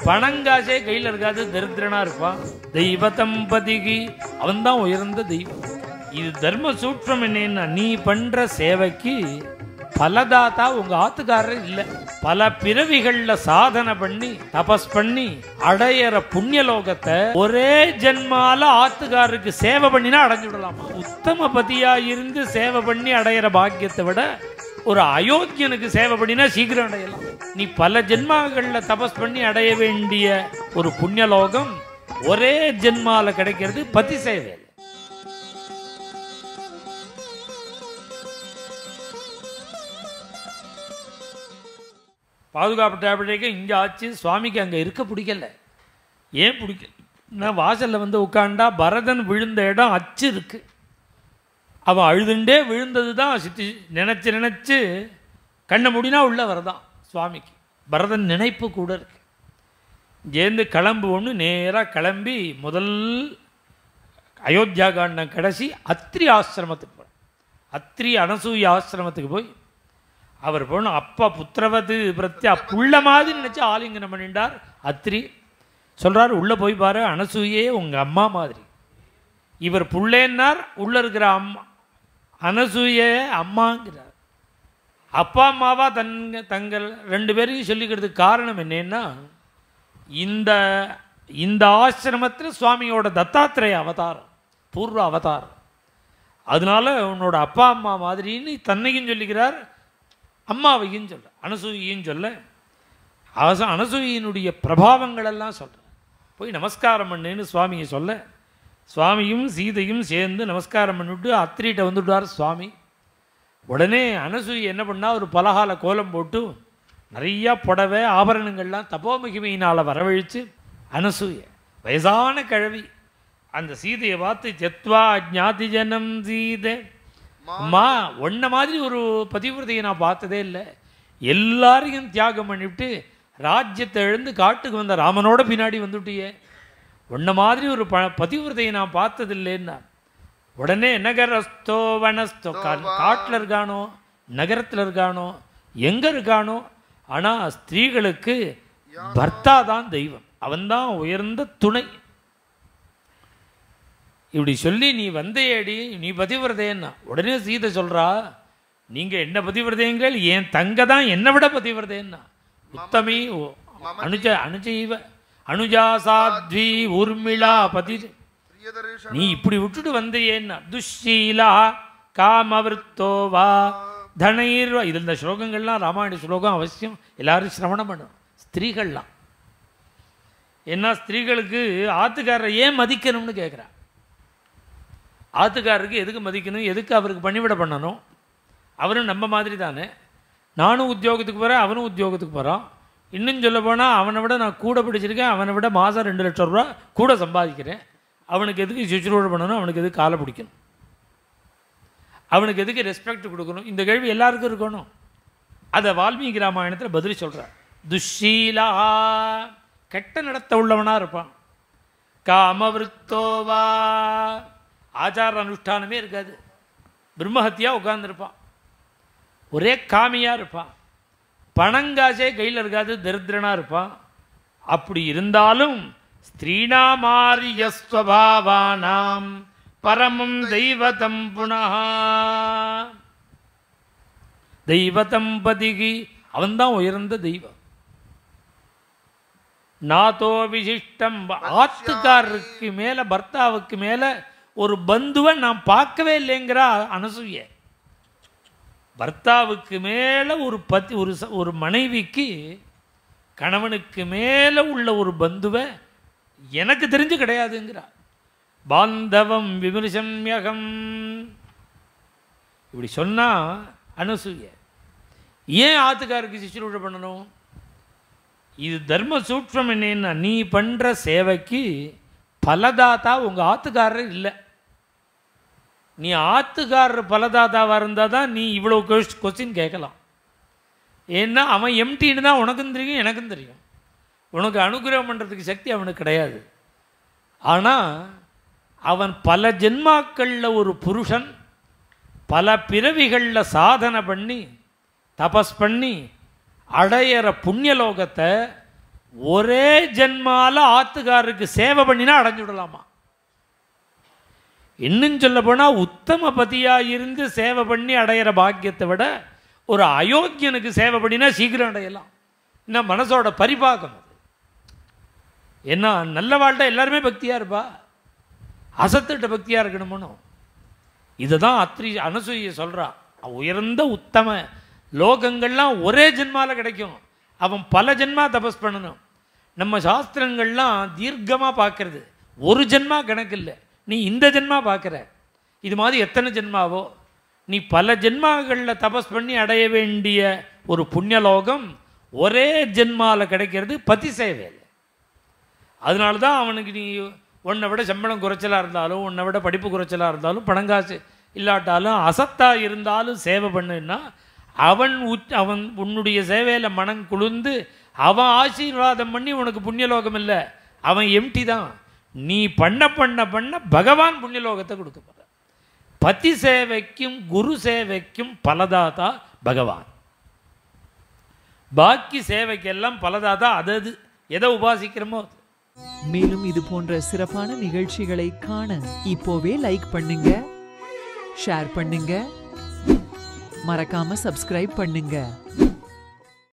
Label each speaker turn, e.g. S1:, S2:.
S1: பணங்காசே கையில் இருக்காது, தரித்திரனா இருப்பான். தெய்வ தம்பதிக்கு அவன் தான் உயர்ந்த தெய்வம். இது தர்ம சூட்சம் என்னன்னா, நீ பண்ற சேவைக்கு பலதாத்தா உங்க ஆத்துக்காரர் இல்லை. பல பிறவிகள்ல சாதனை பண்ணி தபஸ் பண்ணி அடையிற புண்ணியலோகத்தை ஒரே ஜென்மால ஆத்துக்காரருக்கு சேவை பண்ணினா அடைஞ்சு விடலாமா? உத்தம பதியா இருந்து சேவை பண்ணி அடையிற பாக்கியத்தை விட ஒரு அயோக்கியனுக்கு சேவை பண்ணினா சீக்கிரம் அடையலாம். நீ பல ஜென்மாக்கள்ல தபஸ் பண்ணி அடைய வேண்டிய ஒரு புண்ணியலோகம் ஒரே ஜென்மால கிடைக்கிறது பதி சேவை. பாதுகாப்பு டேப்லெட்டுக்கு இங்கே ஆச்சு. சுவாமிக்கு அங்கே இருக்க பிடிக்கல. ஏன் பிடிக்கல? நான் வாசலில் வந்து உட்காண்டா பரதன் விழுந்த இடம் அச்சு இருக்கு. அவன் அழுதுண்டே விழுந்தது தான் சித்தி நினச்சி கண்ணை முடினா உள்ளே வரதான் சுவாமிக்கு. பரதன் நினைப்பு கூட இருக்கு. இங்கேருந்து கிளம்பு ஒன்று நேராக கிளம்பி முதல் அயோத்தியா காண்டம் கடைசி அத்ரி ஆசிரமத்துக்கு போகிறேன். அத்ரி அனசூய ஆசிரமத்துக்கு போய் அவர் போன அப்பா புத்திரவது பிரத்யா புள்ள மாதிரி நினச்சி ஆலிங்கனம் பண்ணிட்டார். அத்ரி சொல்கிறார், உள்ளே போய் பாரு, அனசூயே உங்கள் அம்மா மாதிரி. இவர் புள்ளேன்னார், உள்ளே இருக்கிற அனசூயே அம்மாங்கிறார். அப்பா அம்மாவா தங்கள் ரெண்டு பேரையும் சொல்லிக்கிறதுக்கு காரணம் என்னன்னா, இந்த ஆசிரமத்தில் சுவாமியோட தத்தாத்திரேய அவதாரம், பூர்வ அவதாரம். அதனால உன்னோட அப்பா அம்மா மாதிரின்னு தன்னையும் சொல்லிக்கிறார், அம்மாவையும் சொல்ல, அனசூயையும் சொல்ல. அனசூயினுடைய பிரபாவங்கள் எல்லாம் சொல்ற. போய் நமஸ்காரம் பண்ணுன்னு சுவாமியை சொல்ல, சுவாமியும் சீதையும் சேர்ந்து நமஸ்காரம் பண்ணிவிட்டு அத்திரிட்ட வந்துவிட்டார் சுவாமி. உடனே அனசூயை என்ன பண்ணா, ஒரு பலகால கோலம் போட்டு நிறையா புடவை ஆபரணங்கள்லாம் தபோமகிமையினால் வரவழித்து அனசூயை வயசான கிழவி அந்த சீதையை பார்த்து, ஜத்வா ஜாதி ஜனம் சீதை, அம்மா ஒன்ன மாதிரி ஒரு பதிவிரதையை நான் பார்த்ததே இல்லை. எல்லாரையும் தியாகம் பண்ணிவிட்டு ராஜ்யத்தை எழுந்து காட்டுக்கு வந்த ராமனோட பின்னாடி வந்துட்டியே, ஒன்ன மாதிரி ஒரு பதிவிரதையை நான் பார்த்ததில்லைன்னா. உடனே நகரஸ்தோ வனஸ்தோ, காட்டில் இருக்கானோ நகரத்தில் இருக்கானோ எங்கே இருக்கானோ, ஆனால் ஸ்திரீகளுக்கு பர்த்தா தான் தெய்வம், அவன்தான் உயர்ந்த துணை. இப்படி சொல்லி நீ வந்தையடி, நீ பதிவிரதைன்னா. உடனே சீதை சொல்கிறா, நீங்கள் என்ன பதிவிரதைங்கள், என் தங்க தான் என்னை விட பதிவிரதைன்னா. உத்தமி அனுஜைவ அனுஜா சாத்வி ஊர்மிளா பதி, நீ இப்படி விட்டுட்டு வந்தையேன்னா. துஷீலா காமவிருத்தோவா தனைர்வா. இதில் இந்த ஸ்லோகங்கள்லாம் ராமாயண ஸ்லோகம் அவசியம் எல்லாரும் சிரவணம் பண்ணணும். ஸ்திரீகள்லாம் ஏன்னா ஸ்திரீகளுக்கு ஆத்துக்காரரை ஏன் மதிக்கணும்னு கேட்குறா. ஆத்துக்காரருக்கு எதுக்கு மதிக்கணும், எதுக்கு அவருக்கு பணிவிட பண்ணணும்? அவரும் நம்ம மாதிரி தானே. நானும் உத்தியோகத்துக்கு போகிறேன், அவனும் உத்தியோகத்துக்கு போகிறான். இன்னும் சொல்ல போனால் அவனை விட நான் கூட படிச்சிருக்கேன், அவனை விட மாதம் 2 லட்சம் ரூபா கூட சம்பாதிக்கிறேன். அவனுக்கு எதுக்கு சுற்றுலா பண்ணணும், அவனுக்கு எதுக்கு காலை பிடிக்கணும், அவனுக்கு எதுக்கு ரெஸ்பெக்ட் கொடுக்கணும்? இந்த கேள்வி எல்லாருக்கும் இருக்கணும். அதை வால்மீகி ராமாயணத்தில் பதில் சொல்கிறார். துஷீலா கெட்ட நடத்த உள்ளவனாக இருப்பான். காமவிருத்தோவா ஆச்சார அனுஷ்டானமே இருக்காது, பிரம்மஹத்தியாக உட்கார்ந்துருப்பான், ஒரே காமியாக இருப்பான், பணங்காசே கையில் இருக்காது, தரித்திரனாக இருப்பான். அப்படி இருந்தாலும் ஸ்திரீணாமாரியஸ்வபாவானாம் பரமம் தெய்வதம் புனः, தெய்வதம்பதிக்கு அவன்தான் உயர்ந்த தெய்வம். நாதோ விசிஷ்டம், ஆத்துக்காரருக்கு மேலே பர்த்தாவுக்கு மேலே ஒரு பந்துவை நான் பார்க்கவே இல்லைங்கிறா அனசூய. பர்த்தாவுக்கு மேலே ஒரு மனைவிக்கு கணவனுக்கு மேலே உள்ள ஒரு பந்துவை எனக்கு தெரிஞ்சு கிடையாதுங்கிறா. பாந்தவம் விமர்சம்யகம் இப்படி சொன்னால் அனசூய. ஏன் ஆத்துக்காருக்கு சிசுரூட பண்ணணும்? இது தர்ம சூட்சம் என்னன்னா, நீ பண்ணுற சேவைக்கு பலதாத்தா உங்கள் ஆத்துக்காரர் இல்லை. நீ ஆத்துக்காரர் பலதாத்தாவாக இருந்தால் தான் நீ இவ்வளோ கொஸ்டின் கேட்கலாம். ஏன்னா அவன் எம்டின்னு தான் உனக்கும் தெரியும் எனக்கும் தெரியும். உனக்கு அனுகிரகம் பண்ணுறதுக்கு சக்தி அவனுக்கு கிடையாது. ஆனால் அவன் பல ஜென்மாக்களில் ஒரு புருஷன் பல பிறவிகளில் சாதனை பண்ணி தபஸ் பண்ணி அடையிற புண்ணியலோகத்தை ஒரே ஜென்மால ஆத்துக்காரருக்கு சேவை பண்ணினா அடைஞ்சு விடலாமா. இன்னும் சொல்ல போனால் உத்தம பதியாக இருந்து சேவை பண்ணி அடையிற பாக்கியத்தை விட ஒரு அயோக்கியனுக்கு சேவை பண்ணினா சீக்கிரம் அடையலாம். இன்னும் மனசோட பரிபாகம் அது. ஏன்னா நல்ல வாழ்க்கை எல்லாருமே பக்தியாக இருப்பா, அசத்திட்ட பக்தியாக இருக்கணுமோ. இதை தான் அத்ரி அனசூயை சொல்கிறா. உயர்ந்த உத்தம லோகங்கள்லாம் ஒரே ஜென்மாவில் கிடைக்கும், அவன் பல ஜென்மா தபஸ் பண்ணணும். நம்ம சாஸ்திரங்கள்லாம் தீர்க்கமாக பார்க்கறது, ஒரு ஜென்மா கணக்கு இல்லை, நீ இந்த ஜென்மா பார்க்குற, இது மாதிரி எத்தனை ஜென்மாவோ, நீ பல ஜென்மாக்களில் தபஸ் பண்ணி அடைய வேண்டிய ஒரு புண்ணியலோகம் ஒரே ஜென்மாவில் கிடைக்கிறது பதி சேவையில். அதனால தான் அவனுக்கு நீ உன்னை விட சம்பளம் குறைச்சலாக இருந்தாலும், உன்னை விட படிப்பு குறைச்சலாக இருந்தாலும், பணங்காசு இல்லாட்டாலும், அசத்தாக இருந்தாலும் சேவை பண்ணுன்னா அவன் உன்னுடைய சேவையில் மனம் குளிர்ந்து அவன் ஆசீர்வாதம் பண்ணி உனக்கு புண்ணியலோகம் இல்லை, அவன் எம்டி தான். நீ பண்ண பண்ண பண்ண பகவான் புண்ணியலோகத்தை கொடுக்க போகிற. பதி சேவைக்கும் குரு சேவைக்கும் பலதாதா பகவான். பாக்கி சேவைக்கெல்லாம் பலதாதா அது எதை உபாசிக்கிறோமோ.
S2: மேலும் இது போன்ற சிறப்பான நிகழ்ச்சிகளை காண இப்போவே லைக் பண்ணுங்க, ஷேர் பண்ணுங்க, மறக்காம சப்ஸ்கிரைப் பண்ணுங்க.